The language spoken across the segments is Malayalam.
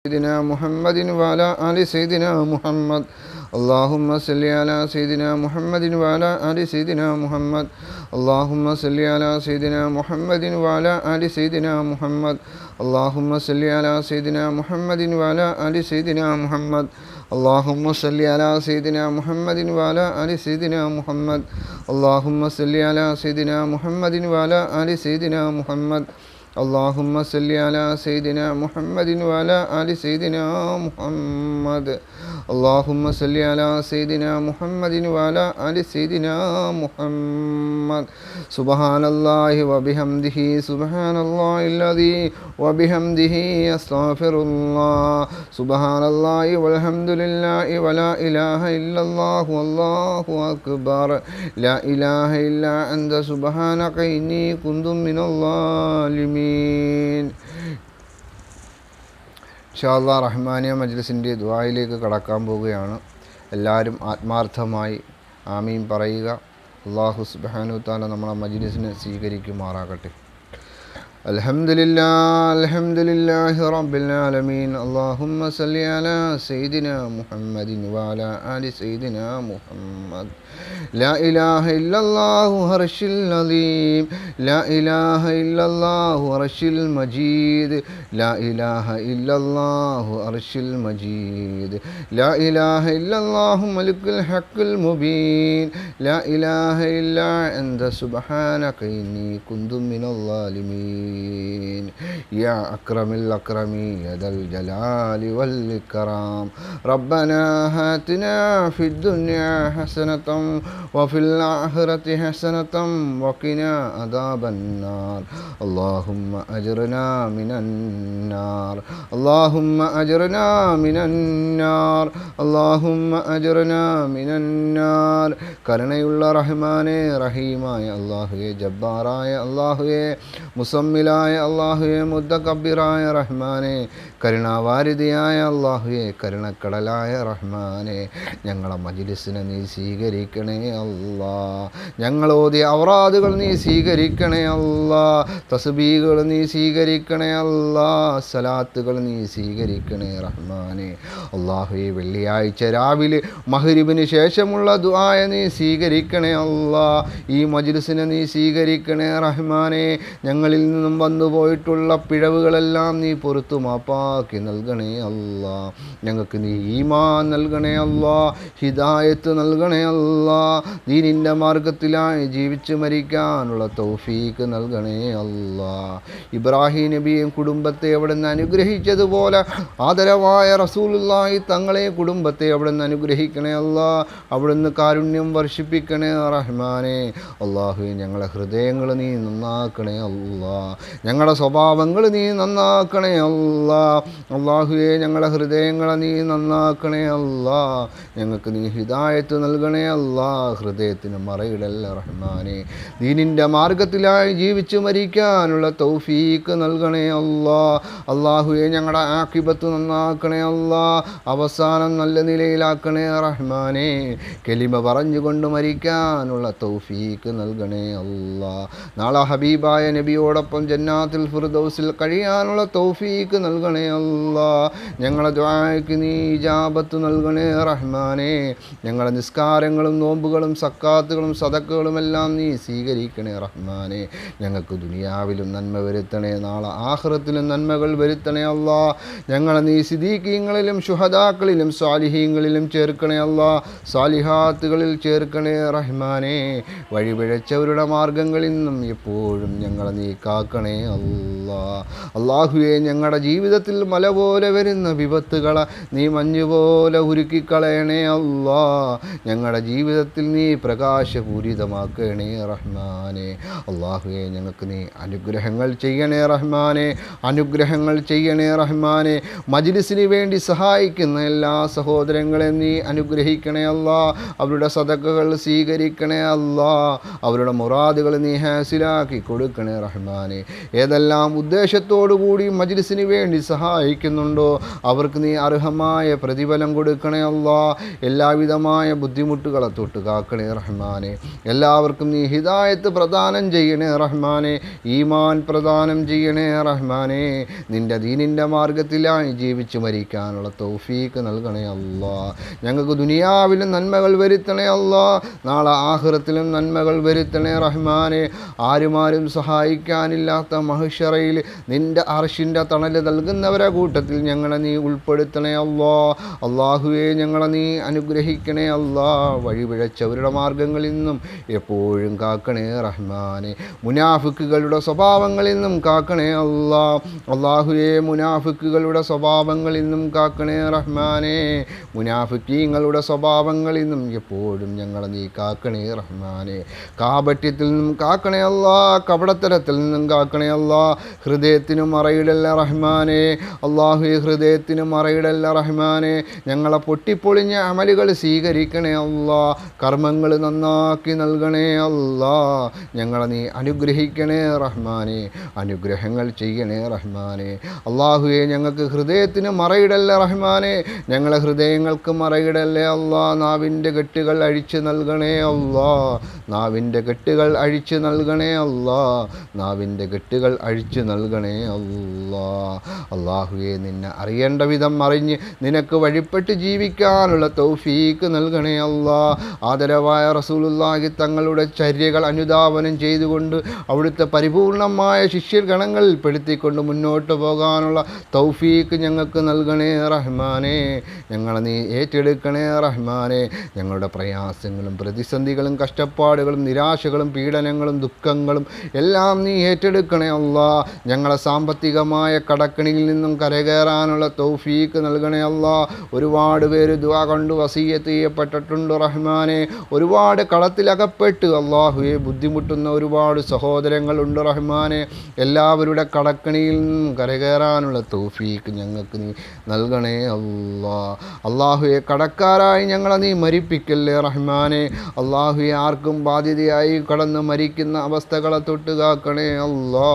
سيدنا محمد وعلى آل سيدنا محمد اللهم صل على سيدنا محمد وعلى آل سيدنا محمد اللهم صل على سيدنا محمد وعلى آل سيدنا محمد اللهم صل على سيدنا محمد وعلى آل سيدنا محمد اللهم صل على سيدنا محمد وعلى آل سيدنا محمد اللهم صل على سيدنا محمد وعلى آل سيدنا محمد اللهم صل على سيدنا محمد وعلى آل سيدنا محمد اللهم صل على سيدنا محمد وعلى آل سيدنا محمد سبحان الله وبحمده سبحان الله الذي وبحمده أستغفر الله سبحان الله والحمد لله ولا إله إلا الله والله أكبر لا إله إلا أنت سبحانك إني كنت من الظالمين. ഇൻഷാല്ലാ റഹ്മാനിയ മജ്ലിസിൻ്റെ ദുആയിലേക്ക് കടക്കാൻ പോവുകയാണ്. എല്ലാവരും ആത്മാർത്ഥമായി ആമീൻ പറയുക. അല്ലാഹു സുബ്ഹാനഹു വ തആല നമ്മുടെ മജ്ലിസിനെ സ്വീകരിക്കുമാറാകട്ടെ. അൽഹംദുലില്ലാഹി റബ്ബിൽ ആലമീൻ. അല്ലാഹുമ്മ സല്ലി അലാ സയ്യിദിനാ മുഹമ്മദിൻ വഅലാ ആലി സയ്യിദിനാ മുഹമ്മദ്. ലാ ഇലാഹ ഇല്ലല്ലാഹു അർശിൽ അദീം ലാ ഇലാഹ ഇല്ലല്ലാഹു അർശിൽ മജീദ് ലാ ഇലാഹ ഇല്ലല്ലാഹു അർശിൽ മജീദ് ലാ ഇലാഹ ഇല്ലല്ലാഹു മലിക്കുൽ ഹഖ്ഖുൽ മുബീൻ ലാ ഇലാഹ ഇല്ലാ അൻത സുബ്ഹാനക ഇന്നി കുന്തു മിനൽ ളാലിമീൻ. യാ അക്രമിൽ അക്രമീ യദൽ ജലാലി വൽ ഇക്റാം റബ്ബനാ ഹാതിനാ ഫിദ് ദുനിയാ ഹസനതൻ وفي الآخرة حسنة وقنا عذاب النار اللهم أجرنا من النار اللهم أجرنا من النار اللهم أجرنا من النار. കരുണയുള്ള റഹ്മാനെ റഹീമായ അല്ലാഹുവേ, ജബ്ബാറായ അല്ലാഹുവേ, മുസമ്മിലായ അല്ലാഹുവേ, മുത്തകബ്ബിറായ റഹ്മാനെ, കരുണാവാരിധിയായ അല്ലാഹുവേ, കരുണക്കടലായ റഹ്മാനെ, ഞങ്ങളെ മജ്ലിസിനെ നീ സ്വീകരിക്കണേ അല്ലാ. ഞങ്ങളോതിയ ഔറാദുകൾ നീ സ്വീകരിക്കണേ അല്ലാ. തസ്ബീഹുകൾ നീ സ്വീകരിക്കണേ അല്ലാ. സലാത്തുകൾ നീ സ്വീകരിക്കണേ റഹ്മാനെ. അല്ലാഹുവേ, വെള്ളിയാഴ്ച രാവിലെ മഗ്രിബിന് ശേഷമുള്ള ദുആയ നീ സ്വീകരിക്കണേ അല്ലാ. ഈ മജ്ലിസിനെ നീ സ്വീകരിക്കണേ റഹ്മാനെ. ഞങ്ങളിൽ നിന്നും വന്നുപോയിട്ടുള്ള പിഴവുകളെല്ലാം നീ പൊറുത്തു മാപ്പാക്കി നൽകണേ അല്ലാ. ഞങ്ങൾക്ക് നീ ഈമാൻ നൽകണേ അല്ലാ. ഹിദായത്ത് നൽകണേ അല്ലാ. ദീനിൻ്റെ മാർഗത്തിലായി ജീവിച്ച് മരിക്കാനുള്ള തൗഫീക്ക് നൽകണേ അല്ലാ. ഇബ്രാഹിം നബിയെയും കുടുംബത്തെ അവിടുന്ന് അനുഗ്രഹിച്ചതുപോലെ ആദരവായ റസൂലുള്ളാഹി തങ്ങളെ കുടുംബത്തെ അവിടുന്ന് അനുഗ്രഹിക്കണേ അല്ലാ. അവിടുന്ന് കാരുണ്യം വർഷിപ്പിക്കണേ റഹ്മാനെ. അല്ലാഹുവേ, ഞങ്ങളെ ഹൃദയങ്ങൾ നീ നന്നാക്കണേ അല്ലാ. ഞങ്ങളുടെ സ്വഭാവങ്ങൾ നീ നന്നാക്കണേ അല്ലാ. അല്ലാഹുവേ, ഞങ്ങളുടെ ഹൃദയങ്ങളെ നീ നന്നാക്കണേ അല്ലാ. ഞങ്ങൾക്ക് നീ ഹിദായത്ത് നൽകണേ അല്ലാ. ഹൃദയത്തിന് മറയിടല്ല റഹ്മാനെ. ദീനിൻ്റെ മാർഗത്തിലായി ജീവിച്ചു മരിക്കാനുള്ള തൗഫീക്ക് നൽകണേ അല്ലാ. അല്ലാഹുവേ, ഞങ്ങളുടെ ആഖിബത്ത് നന്നാക്കണേ അല്ലാ. അവസാനം നല്ല നിലയിലാക്കണേ റഹ്മാനെ. കലിമ പറഞ്ഞുകൊണ്ട് മരിക്കാനുള്ള തൗഫീക്ക് നൽകണേ അല്ലാ. നാളെ ഹബീബായ നബിയോടൊപ്പം ജന്നാത്തുൽ ഫിർദൗസിൽ കഴിയാനുള്ള തൗഫീക്ക് നൽകണേ അല്ലാ. ഞങ്ങളുടെ ദുആക്ക് നീ ഇജാബത്ത് നൽകണേ റഹ്മാനെ. ഞങ്ങളുടെ നിസ്കാരങ്ങളും നോമ്പുകളും സക്കാത്തുകളും സദക്കകളും എല്ലാം നീ സ്വീകരിക്കണേ റഹ്മാനെ. ഞങ്ങൾക്ക് ദുനിയാവിലും നന്മ വരുത്തണേ, നാളെ ആഖിറത്തിലും നന്മകൾ വരുത്തണേ അല്ലാ. ഞങ്ങളെ നീ സിദ്ദീഖീങ്ങളിലും ശുഹദാക്കളിലും സ്വാലിഹീങ്ങളിലും ചേർക്കണേ അല്ലാ. സ്വാലിഹാത്തുകളിൽ ചേർക്കണേ റഹ്മാനെ. വഴിപിഴച്ചവരുടെ മാർഗങ്ങളിൽ നിന്നും എപ്പോഴും ഞങ്ങളെ നീ കാക്കണേ അല്ലാ. അല്ലാഹുവേ, ഞങ്ങളുടെ ജീവിതത്തിൽ മല പോലെ വരുന്ന വിപത്തുകളെ നീ മഞ്ഞുപോലെ ഉരുക്കിക്കളയണേ അല്ലാ. ഞങ്ങളുടെ ജീവിതത്തിൽ നീ പ്രകാശപൂരിതമാക്കണേ റഹ്മാനെ. അല്ലാഹുവേ, ഞങ്ങൾക്ക് നീ അനുഗ്രഹങ്ങൾ ചെയ്യണേ റഹ്മാനെ. അനുഗ്രഹങ്ങൾ ചെയ്യണേ റഹ്മാനെ. മജ്ലിസിന് വേണ്ടി സഹായിക്കുന്ന എല്ലാ സഹോദരങ്ങളെയും നീ അനുഗ്രഹിക്കണേ അല്ലാ. അവരുടെ സദഖകൾ സ്വീകരിക്കണേ അല്ലാ. അവരുടെ മുറാദുകൾ നീ ഹാസിലാക്കി കൊടുക്കണേ റഹ്മാനെ. ഏതെല്ലാം ഉദ്ദേശത്തോടു കൂടി മജ്ലിസിന് വേണ്ടി സഹായിക്കുന്നുണ്ടോ അവർക്ക് നീ അർഹമായ പ്രതിഫലം കൊടുക്കണേ അല്ലാ. എല്ലാവിധമായ ബുദ്ധിമുട്ടുകളെ തൊട്ട് കാക്കണേ റഹ്മാനെ. എല്ലാവർക്കും നീ ഹിദായത്ത് പ്രദാനം ചെയ്യണേ റഹ്മാനെ. ഈമാൻ പ്രദാനം ചെയ്യണേ റഹ്മാനെ. നിൻ്റെ ദീനിൻ്റെ മാർഗത്തിലായി ജീവിച്ചു മരിക്കാനുള്ള തൗഫീക്ക് നൽകണേ അല്ലാ. ഞങ്ങൾക്ക് ദുനിയാവിലും നന്മകൾ വരുത്തണേ അല്ലാ. നാളെ ആഖിറത്തിലും നന്മകൾ വരുത്തണേ റഹ്മാനെ. ആരുമാരും സഹായിക്കാനില്ലാത്ത മഹ്ശറയിൽ നിൻ്റെ അർശിൻ്റെ തണൽ നൽകുന്നവരെ കൂട്ടത്തിൽ ഞങ്ങളെ നീ ഉൾപ്പെടുത്തണേ അല്ലാ. അല്ലാഹുവേ ഞങ്ങളെ നീ അനുഗ്രഹിക്കണേ അല്ലാ. വഴിപിഴച്ചവരുടെ മാർഗങ്ങളിൽ നിന്നും എപ്പോഴും കാക്കണേ റഹ്മാനെ. മുനാഫിക്കുകളുടെ സ്വഭാവങ്ങളിൽ നിന്നും കാക്കണേ അല്ലാ. അല്ലാഹുവേ മുനാഫിക്കുകളുടെ സ്വഭാവങ്ങളിൽ നിന്നും കാക്കണേ റഹ്മാനെ. മുനാഫിക്കീങ്ങളുടെ സ്വഭാവങ്ങളിൽ നിന്നും എപ്പോഴും ഞങ്ങളെ നീ കാക്കണേ റഹ്മാനെ. കാപട്യത്തിൽ നിന്നും കാക്കണേ അല്ലാ. കപടത്തരത്തിൽ നിന്നും കാക്കണേ അല്ലാ. ഹൃദയത്തിന് മറയിടല്ല റഹ്മാനെ. അല്ലാഹുവേ ഹൃദയത്തിന് മറയിടല്ല റഹ്മാനെ. ഞങ്ങളെ പൊട്ടിപ്പൊളിഞ്ഞ അമലുകൾ സ്വീകരിക്കണേ അല്ലാ. കർമ്മങ്ങൾ നന്നാക്കി നൽകണേ അല്ലാ. ഞങ്ങളെ നീ അനുഗ്രഹിക്കണേ റഹ്മാനെ. അനുഗ്രഹങ്ങൾ ചെയ്യണേ റഹ്മാനെ. അല്ലാഹുവേ ഞങ്ങൾക്ക് ഹൃദയത്തിന് മറയിടല്ല റഹ്മാനെ. ഞങ്ങളെ ഹൃദയങ്ങൾക്ക് മറയിടല്ലേ അല്ലാ. നാവിൻ്റെ കെട്ടുകൾ അഴിച്ചു നൽകണേ അല്ലാ. നാവിൻ്റെ കെട്ടുകൾ അഴിച്ചു നൽകണേ അല്ലാ. നാവിൻ്റെ കെട്ടുകൾ അഴിച്ചു നൽകണേ അല്ലാ. അല്ലാഹുവേ നിന്നെ അറിയേണ്ട വിധം അറിഞ്ഞ് നിനക്ക് വഴിപ്പെട്ട് ജീവിക്കാനുള്ള തൗഫീക്ക് നൽകണേ അല്ലാ. ആദരവായ റസൂലുള്ളാഹി തങ്ങളുടെ ചര്യകൾ അനുധാവനം ചെയ്തുകൊണ്ട് അവിടുത്തെ പരിപൂർണമായ ശിഷ്യഗണങ്ങളിൽ പെടുത്തിക്കൊണ്ട് മുന്നോട്ട് പോകാനുള്ള തൗഫീക്ക് ഞങ്ങൾക്ക് നൽകണേ റഹ്മാനെ. ഞങ്ങളെ നീ ഏറ്റെടുക്കണേ റഹ്മാനെ. ഞങ്ങളുടെ പ്രയാസങ്ങളും പ്രതിസന്ധികളും കഷ്ടപ്പാടുകളും നിരാശകളും പീഡനങ്ങളും ദുഃഖങ്ങളും എല്ലാം നീ ഏറ്റെടുക്കണേ അല്ലാ. ഞങ്ങളെ സാമ്പത്തികമായ കടക്കണിയിൽ നിന്നും കരകയറാനുള്ള തൗഫീക്ക് നൽകണേ അല്ലാ. ഒരുപാട് പേര് ദുആ കൊണ്ട് വസിയ്യത്ത് ചെയ്യപ്പെട്ടിട്ടുണ്ട് റഹ്മാനെ. ഒരുപാട് കളത്തിലകപ്പെട്ട് അല്ലാഹുവേ ബുദ്ധിമുട്ടുന്ന ഒരുപാട് സഹോദരങ്ങളുണ്ട് റഹ്മാനെ. എല്ലാവരുടെ കടക്കണിയിൽ നിന്നും കരകയറാനുള്ള തൗഫീക്ക് ഞങ്ങൾക്ക് നീ നൽകണേ അല്ലാ. അല്ലാഹുവേ കടക്കാരായി ഞങ്ങളെ നീ മരിപ്പിക്കല്ലേ റഹ്മാനെ. അല്ലാഹുവേ ആർക്കും ബാധ്യതയായി കടന്ന് മരിക്കുന്ന അവസ്ഥകളെ തൊട്ട് കാക്കണേ അല്ലാ.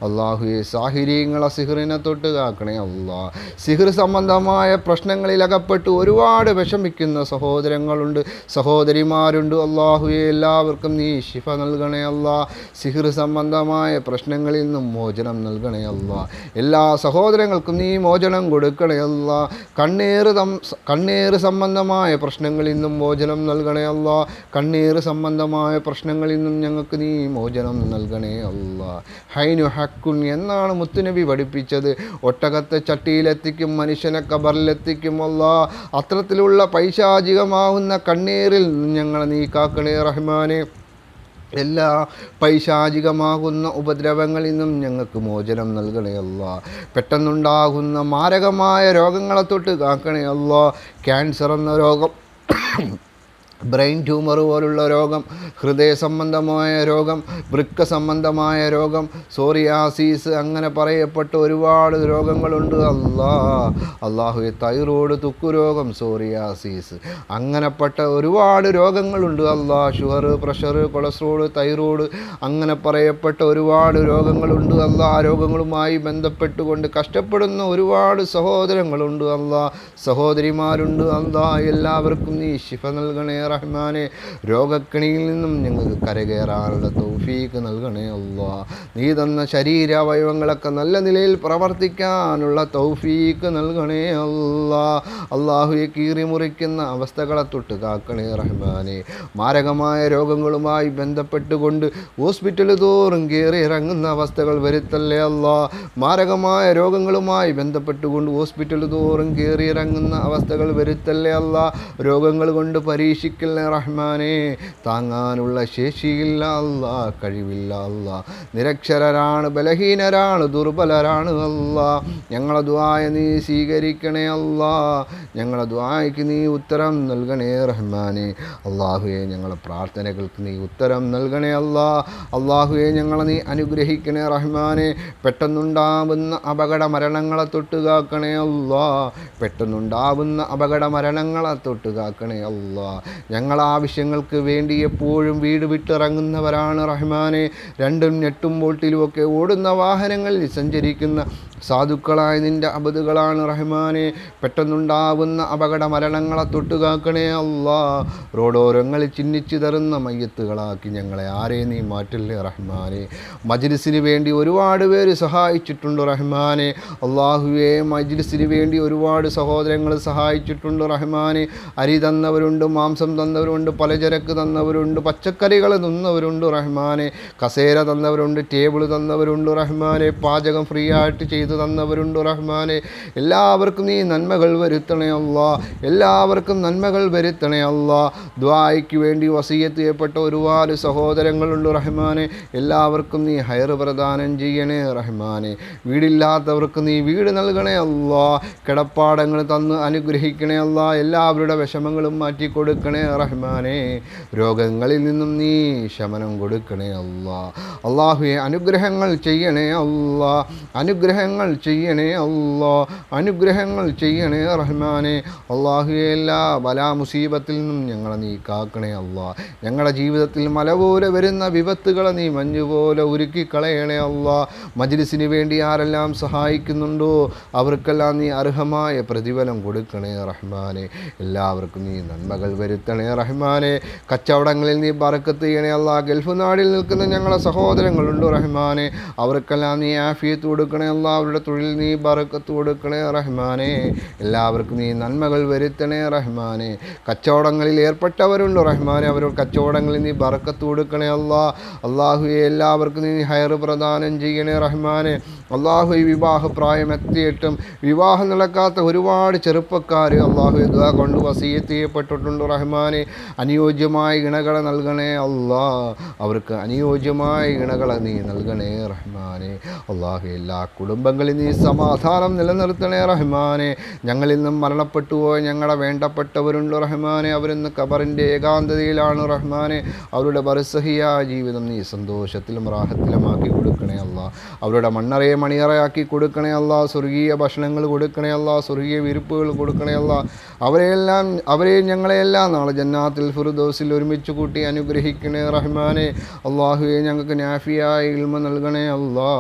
അല്ലാഹുവേ സാഹിരീങ്ങളെ സിഹറിനെ തൊട്ട് കാക്കണേ അല്ലാ. സിഹർ സംബന്ധമായ പ്രശ്നങ്ങളിൽ അകപ്പെട്ട് ഒരുപാട് വിഷമിക്കുന്ന സഹോദരങ്ങളുണ്ട്, സഹോദരിമാരുണ്ട്. അല്ലാഹുവേ എല്ലാവർക്കും നീ ശിഫ നൽകണേ അല്ലാ. സിഹർ സംബന്ധമായ പ്രശ്നങ്ങളിൽ നിന്നും മോചനം നൽകണേ അല്ലാ. എല്ലാ സഹോദരങ്ങൾക്കും നീ മോചനം കൊടുക്കണേ അല്ലാ. കണ്ണീർ സംബന്ധമായ പ്രശ്നങ്ങളിൽ നിന്നും മോചനം നൽകണേ അല്ലാ. കണ്ണീർ സംബന്ധമായ പ്രശ്നങ്ങളിൽ നിന്നും ഞങ്ങൾക്ക് നീ മോചനം നൽകണേ അല്ലാ. ഹൈനു ഹക്കുൻ എന്നാണ് മുത്തുനബി പഠിപ്പിച്ചത്. ഒട്ടകത്തെ ചട്ടിയിലെത്തിക്കും, മനുഷ്യനെ കബറിലെത്തിക്കും അല്ലാ. അത്തരത്തിലുള്ള പൈശാചികമാവുന്ന കണ്ണീരിൽ ഞങ്ങളെ നീ കാക്കണേ റഹ്മാനെ. എല്ലാ പൈശാചികമാകുന്ന ഉപദ്രവങ്ങളിൽ നിന്നും ഞങ്ങൾക്ക് മോചനം നൽകണേ അല്ലാ. പെട്ടെന്നുണ്ടാകുന്ന മാരകമായ രോഗങ്ങളെ തൊട്ട് കാക്കണേ അല്ലാ. ക്യാൻസർ എന്ന രോഗം, ബ്രെയിൻ ട്യൂമർ പോലുള്ള രോഗം, ഹൃദയ സംബന്ധമായ രോഗം, വൃക്ക സംബന്ധമായ രോഗം, സോറിയാസിസ്, അങ്ങനെ പറയപ്പെട്ട ഒരുപാട് രോഗങ്ങളുണ്ട് അല്ലാ. അല്ലാഹുവേ തൈറോയ്ഡ്, തുക്കുരോഗം, സോറിയാസിസ്, അങ്ങനെപ്പെട്ട ഒരുപാട് രോഗങ്ങളുണ്ട് അല്ലാ. ഷുഗർ, പ്രഷർ, കൊളസ്ട്രോൾ, തൈറോയ്ഡ്, അങ്ങനെ പറയപ്പെട്ട ഒരുപാട് രോഗങ്ങളുണ്ട് അല്ലാ. ആ രോഗങ്ങളുമായി ബന്ധപ്പെട്ടുകൊണ്ട് കഷ്ടപ്പെടുന്ന ഒരുപാട് സഹോദരങ്ങളുണ്ട് അല്ലാ, സഹോദരിമാരുണ്ട് അല്ലാ. എല്ലാവർക്കും നീ ശിഫ നൽകണേ റഹ്മാനെ. രോഗക്കണിയിൽ നിന്നും ഞങ്ങൾക്ക് കരകയറാനുള്ള തൗഫീക്ക് നൽകണേ അല്ലാ. നീ തന്ന ശരീരാവയവങ്ങളൊക്കെ നല്ല നിലയിൽ പ്രവർത്തിക്കാനുള്ള തൗഫീക്ക് നൽകണേ അല്ലാ. അല്ലാഹുവേ കീറി മുറിക്കുന്ന അവസ്ഥകളെ തൊട്ട് കാക്കണേ റഹ്മാനെ. മാരകമായ രോഗങ്ങളുമായി ബന്ധപ്പെട്ടുകൊണ്ട് ഹോസ്പിറ്റൽ തോറും കയറി ഇറങ്ങുന്ന അവസ്ഥകൾ വരുത്തല്ലേ അല്ലാ. മാരകമായ രോഗങ്ങളുമായി ബന്ധപ്പെട്ടുകൊണ്ട് ഹോസ്പിറ്റൽ തോറും കയറി ഇറങ്ങുന്ന അവസ്ഥകൾ വരുത്തല്ലേ അല്ലാ. രോഗങ്ങൾ കൊണ്ട് പരീക്ഷിക്കല്ലേ റഹ്മാനെ. താങ്ങാനുള്ള ശേഷിയില്ല അല്ലാ, കഴിവില്ല അല്ലാ. നിരക്ഷരരാണ്, ബലഹീനരാണ്, ദുർബലരാണ് അല്ലാ. ഞങ്ങളെ ദുആയ നീ സ്വീകരിക്കണേ അല്ലാ. ഞങ്ങളെ ദുആയ്ക്ക് നീ ഉത്തരം നൽകണേ റഹ്മാനെ. അല്ലാഹുവേ ഞങ്ങളെ പ്രാർത്ഥനകൾക്ക് നീ ഉത്തരം നൽകണേ അല്ലാ. അല്ലാഹുവേ ഞങ്ങളെ നീ അനുഗ്രഹിക്കണേ റഹ്മാനെ. പെട്ടെന്നുണ്ടാവുന്ന അപകട മരണങ്ങളെ തൊട്ട് കാക്കണേ അല്ലാ. പെട്ടെന്നുണ്ടാവുന്ന അപകട മരണങ്ങളെ തൊട്ട് കാക്കണേ അല്ലാ. ഞങ്ങളാവശ്യങ്ങൾക്ക് വേണ്ടി എപ്പോഴും വീട് വിട്ടിറങ്ങുന്നവരാണ് റഹ്മാനെ. 2ഉം 8ഉം വോൾട്ടിലുമൊക്കെ ഓടുന്ന വാഹനങ്ങളിൽ സഞ്ചരിക്കുന്ന സാധുക്കളായ നിൻ്റെ അബദുകളാണ് റഹ്മാനെ. പെട്ടെന്നുണ്ടാവുന്ന അപകട മരണങ്ങളെ തൊട്ടുകാക്കണേ അല്ലാ. റോഡോരങ്ങളിൽ ചിന്നിച്ചു തരുന്ന മയ്യത്തുകളാക്കി ഞങ്ങളെ ആരെ നീ മാറ്റില്ലേ റഹ്മാനെ. മജ്ലിസിന് വേണ്ടി ഒരുപാട് പേര് സഹായിച്ചിട്ടുണ്ട് റഹ്മാനെ. അള്ളാഹുവേ, മജ്ലിസിന് വേണ്ടി ഒരുപാട് സഹോദരങ്ങൾ സഹായിച്ചിട്ടുണ്ട് റഹ്മാനെ. അരി തന്നവരുണ്ട്, മാംസം തന്നവരുണ്ട്, പലചരക്ക് തന്നവരുണ്ട്, പച്ചക്കറികൾ തന്നവരുണ്ട് റഹ്മാനെ. കസേര തന്നവരുണ്ട്, ടേബിൾ തന്നവരുണ്ട് റഹ്മാനെ. പാചകം ഫ്രീ ആയിട്ട് ചെയ്തു തന്നവരുണ്ട് റഹ്മാനെ. എല്ലാവർക്കും നീ നന്മകൾ വരുത്തണേ അല്ലാ. എല്ലാവർക്കും നന്മകൾ വരുത്തണേ അല്ലാ. ദുആയ്ക്ക് വേണ്ടി വസിയത്ത് ചെയ്യപ്പെട്ട ഒരുപാട് സഹോദരങ്ങളുണ്ട് റഹ്മാനെ. എല്ലാവർക്കും നീ ഹൈർ പ്രദാനം ചെയ്യണേ റഹ്മാനെ. വീടില്ലാത്തവർക്ക് നീ വീട് നൽകണേ അല്ലാ. കിടപ്പാടങ്ങൾ തന്ന് അനുഗ്രഹിക്കണേ അല്ലാ. എല്ലാവരുടെ വിഷമങ്ങളും മാറ്റി കൊടുക്കണേ റഹ്മാനെ. രോഗങ്ങളിൽ നിന്നും നീ ശമനം കൊടുക്കണേ അല്ലാ. അല്ലാഹുവേ, അനുഗ്രഹങ്ങൾ ചെയ്യണേ അല്ലാ. അനുഗ്രഹങ്ങൾ ചെയ്യണേ അല്ലാ. അനുഗ്രഹങ്ങൾ ചെയ്യണേ റഹ്മാനെ. അല്ലാഹുവേ, എല്ലാ ബലാ മുസീബത്തിൽ നിന്നും ഞങ്ങളെ നീ കാക്കണേ അല്ലാ. ഞങ്ങളുടെ ജീവിതത്തിൽ മല പോലെ വരുന്ന വിപത്തുകളെ നീ മഞ്ഞുപോലെ ഉരുക്കിക്കളയണേ അല്ലാ. മജ്ലിസിന് വേണ്ടി ആരെല്ലാം സഹായിക്കുന്നുണ്ടോ അവർക്കെല്ലാം നീ അർഹമായ പ്രതിഫലം കൊടുക്കണേ റഹ്മാനെ. എല്ലാവർക്കും നീ നന്മകൾ വരുത്തണേ റഹ്മാനെ. കച്ചവടങ്ങളിൽ നീ ബറക്കത്ത് ചെയ്യണേ അല്ലാ. ഗൾഫ് നാടിൽ നിൽക്കുന്ന ഞങ്ങളെ സഹോദരങ്ങളുണ്ട് റഹ്മാനെ. അവർക്കെല്ലാം നീ ആഫിയത്ത് കൊടുക്കണേ അല്ലാ. അവരുടെ തൊഴിൽ നീ ബറക്കത്ത് കൊടുക്കണേ റഹ്മാനെ. എല്ലാവർക്കും നീ നന്മകൾ വരുത്തണേ റഹ്മാനെ. കച്ചവടങ്ങളിൽ ഏർപ്പെട്ടവരുണ്ട് റഹ്മാനെ. അവരുടെ കച്ചവടങ്ങളിൽ നീ ബറക്കത്ത് കൊടുക്കണേ അല്ലാ. അല്ലാഹുവേ, എല്ലാവർക്കും നീ ഹൈർ പ്രദാനം ചെയ്യണേ റഹ്മാനെ. അല്ലാഹു, വിവാഹപ്രായം എത്തിയിട്ടും വിവാഹം നടക്കാത്ത ഒരുപാട് ചെറുപ്പക്കാർ അല്ലാഹുവേ ദുആ കൊണ്ട് വസിയത്ത് ചെയ്യപ്പെട്ടിട്ടുണ്ട് റഹ്മാനെ. അനുയോജ്യമായ ഇണകളെ നൽകണേ അല്ലാ. അവർക്ക് അനുയോജ്യമായ ഇണകളെ നീ നൽകണേ റഹ്മാനെ. അല്ലാഹു, എല്ലാ കുടുംബങ്ങളിൽ നീ സമാധാനം നിലനിർത്തണേ റഹ്മാനെ. ഞങ്ങളിൽ നിന്നും മരണപ്പെട്ടു പോയ ഞങ്ങളുടെ വേണ്ടപ്പെട്ടവരുണ്ട് റഹ്മാനെ. അവരിന്ന് ഖബറിൻ്റെ ഏകാന്തതയിലാണ് റഹ്മാനെ. അവരുടെ ബർസഹിയായ ജീവിതം നീ സന്തോഷത്തിലും റാഹത്തിലുമാക്കി കൊടുക്കണേ അല്ലാ. അവരുടെ മണ്ണറയെ മണിയറയാക്കി കൊടുക്കണേ അല്ലാ. സ്വർഗീയ ഭക്ഷണങ്ങൾ കൊടുക്കണേ അല്ലാ. സ്വർഗീയ വിരുപ്പുകൾ കൊടുക്കണേ അല്ലാ. അവരെയും ഞങ്ങളെയെല്ലാം നാളെ ജന്നാത്തിൽ ഫിർദൗസിൽ ഒരുമിച്ച് കൂട്ടി അനുഗ്രഹിക്കണേ റഹ്മാനെ. അല്ലാഹുവേ, ഞങ്ങൾക്ക് നാഫിയായ ഇൽമ നൽകണേ അല്ലാ.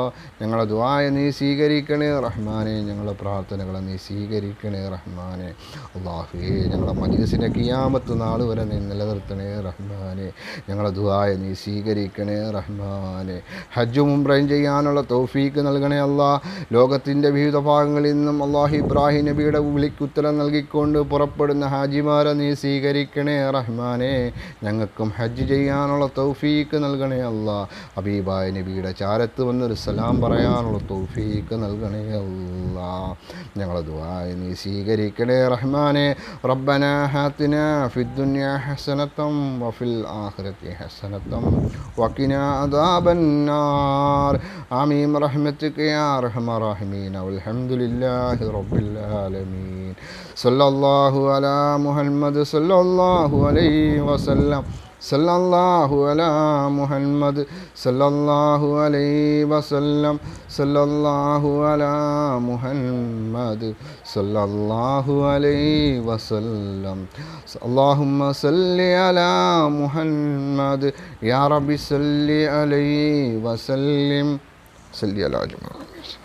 ഞങ്ങളുടെ ദുആയ നീ സ്വീകരിക്കണേ റഹ്മാനെ. ഞങ്ങളുടെ പ്രാർത്ഥനകളെ നീ സ്വീകരിക്കണേ റഹ്മാനെ. അല്ലാഹുവേ, ഞങ്ങളുടെ മജ്ലിസിനെ ഖിയാമത്ത് നാൾ വരെ നീ നിലനിർത്തണേ റഹ്മാനെ. ഞങ്ങളുടെ ദുആയ നീ സ്വീകരിക്കണേ റഹ്മാനെ. ഹജ്ജും ഉംറയും ചെയ്യാനുള്ള തൗഫീക്ക് നൽകണേ അല്ലാ. ലോകത്തിൻ്റെ വിവിധ ഭാഗങ്ങളിൽ നിന്നും അല്ലാഹു ഇബ്രാഹിം നബിയുടെ വിളിക്കുത്തരം നൽകിക്കൊണ്ട് പുറപ്പെടുന്ന ഹാജിമാരെ നീ സ്വീകരിക്കണേ റഹ്മാനെ. ഞങ്ങൾക്കും ഹജ്ജ് ചെയ്യാനുള്ള തൗഫീക്ക് നൽകണേ അല്ലാ. ഹബീബായ നബിയുടെ ചാരത്ത് വന്നൊരു സലാം പറയാനുള്ള തൗഫീക്ക് നൽകണേ അല്ലാ. ഞങ്ങളുടെ ദുആ നീ സ്വീകരിക്കണേ റഹ്മാനെ. റബ്ബനാ ഹാതിനാ ഫിദ്ദുനിയാ ഹസനതം വഫിൽ ആഖിറതി ഹസനതം വഖിനാ അദാബന്നാർ. ആമീൻ റഹ്മതിക യാ അർഹമർ റഹീമീൻ. വൽഹംദുലില്ലാഹി റബ്ബിൽ ആലമീൻ. സല്ലല്ലാഹു അലാ മുഹമ്മദ് സല്ലല്ലാഹു അലൈഹി വസല്ലം. സല്ലല്ലാഹു അലാ മുഹമ്മദ് സല്ലല്ലാഹു അലൈഹി വസല്ലം. സല്ലല്ലാഹു അലാ മുഹമ്മദ് സല്ലല്ലാഹു അലൈഹി വസല്ലം. അല്ലാഹുമ്മ സല്ലി അലാ മുഹമ്മദ് യാ റബ്ബി സല്ലി അലൈഹി വസല്ലം. സല്ലി അലാ മുഹമ്മദ്.